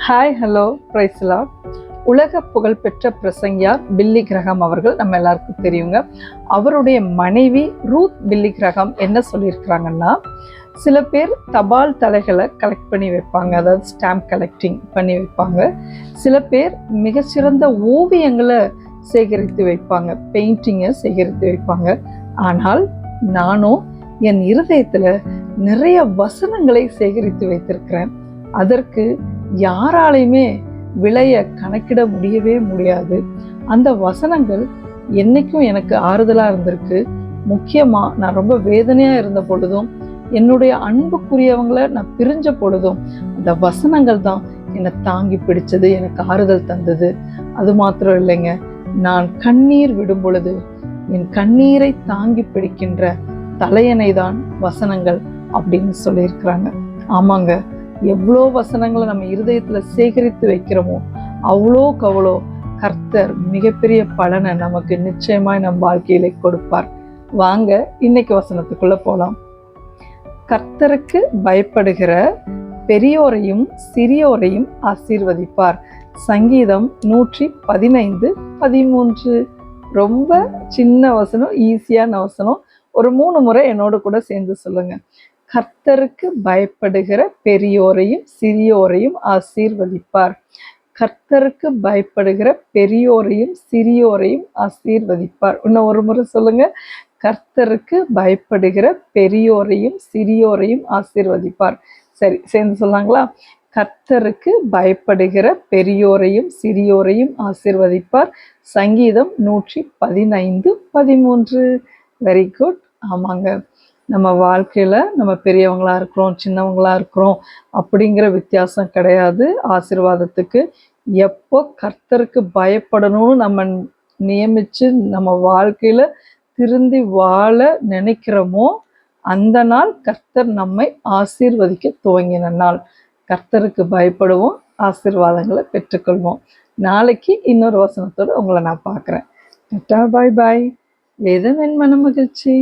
Hi hello பிரைஸ்லா. உலக புகழ்பெற்ற பிரசங்கியார் பில்லி Graham அவர்கள் நம்ம எல்லாருக்கும் தெரியுங்க. அவருடைய மனைவி ரூத் பில்லி கிரஹாம் என்ன சொல்லியிருக்கிறாங்கன்னா, சில பேர் தபால் தலைகளை கலெக்ட் பண்ணி வைப்பாங்க, அதாவது ஸ்டாம்ப் கலெக்டிங் பண்ணி வைப்பாங்க. சில பேர் மிகச்சிறந்த ஓவியங்களை சேகரித்து வைப்பாங்க, பெயிண்டிங்கை சேகரித்து வைப்பாங்க. ஆனால் நானும் என் இருதயத்தில் நிறைய வசனங்களை சேகரித்து வைத்திருக்கிறேன். அதற்கு யாராலையுமே விலைய கணக்கிட முடியவே முடியாது. அந்த வசனங்கள் என்னைக்கும் எனக்கு ஆறுதலா இருந்திருக்கு. முக்கியமா நான் ரொம்ப வேதனையா இருந்த பொழுதும், என்னுடைய அன்புக்குரியவங்களை நான் பிரிஞ்ச பொழுதும் அந்த வசனங்கள் தான் என்னை தாங்கி பிடிச்சது, எனக்கு ஆறுதல் தந்தது. அது மாத்திரம் இல்லைங்க, நான் கண்ணீர் விடும் பொழுது என் கண்ணீரை தாங்கி பிடிக்கின்ற தலையணை தான் வசனங்கள் அப்படின்னு சொல்லியிருக்கிறாங்க. ஆமாங்க, எவ்வளோ வசனங்களை நம்ம இருதயத்துல சேகரித்து வைக்கிறோமோ அவ்வளோக்கு அவ்வளோ கர்த்தர் மிகப்பெரிய பலனை நமக்கு நிச்சயமாய் நம் வாழ்க்கையில கொடுப்பார். வாங்க இன்னைக்கு வசனத்துக்குள்ள போலாம். கர்த்தருக்கு பயப்படுகிற பெரியோரையும் சிறியோரையும் ஆசீர்வதிப்பார். சங்கீதம் 115:13. ரொம்ப சின்ன வசனம், ஈஸியான வசனம். ஒரு 3 முறை என்னோட கூட சேர்ந்து சொல்லுங்க. கர்த்தருக்கு பயப்படுகிற பெரியோரையும் சிறியோரையும் ஆசீர்வதிப்பார். கர்த்தருக்கு பயப்படுகிற பெரியோரையும் சிறியோரையும் ஆசீர்வதிப்பார். இன்னும் ஒரு முறை சொல்லுங்க. கர்த்தருக்கு பயப்படுகிற பெரியோரையும் சிறியோரையும் ஆசீர்வதிப்பார். சரி, சேர்ந்து சொல்லாங்களா? கர்த்தருக்கு பயப்படுகிற பெரியோரையும் சிறியோரையும் ஆசீர்வதிப்பார். சங்கீதம் 115:13. Very good. ஆமாங்க, நம்ம வாழ்க்கையில நம்ம பெரியவங்களா இருக்கிறோம், சின்னவங்களா இருக்கிறோம் அப்படிங்கிற வித்தியாசம் கிடையாது. ஆசீர்வாதத்துக்கு எப்போ கர்த்தருக்கு பயப்படணும்னு நம்ம நியமிச்சு நம்ம வாழ்க்கையில திருந்தி வாழ நினைக்கிறோமோ அந்த நாள் கர்த்தர் நம்மை ஆசீர்வதிக்க துவங்கின நாள். கர்த்தருக்கு பயப்படுவோம், ஆசீர்வாதங்களை பெற்றுக்கொள்வோம். நாளைக்கு இன்னொரு வசனத்தோடு உங்களை நான் பார்க்குறேன். பாய் பாய். வேதம் என் மன மகிழ்ச்சி.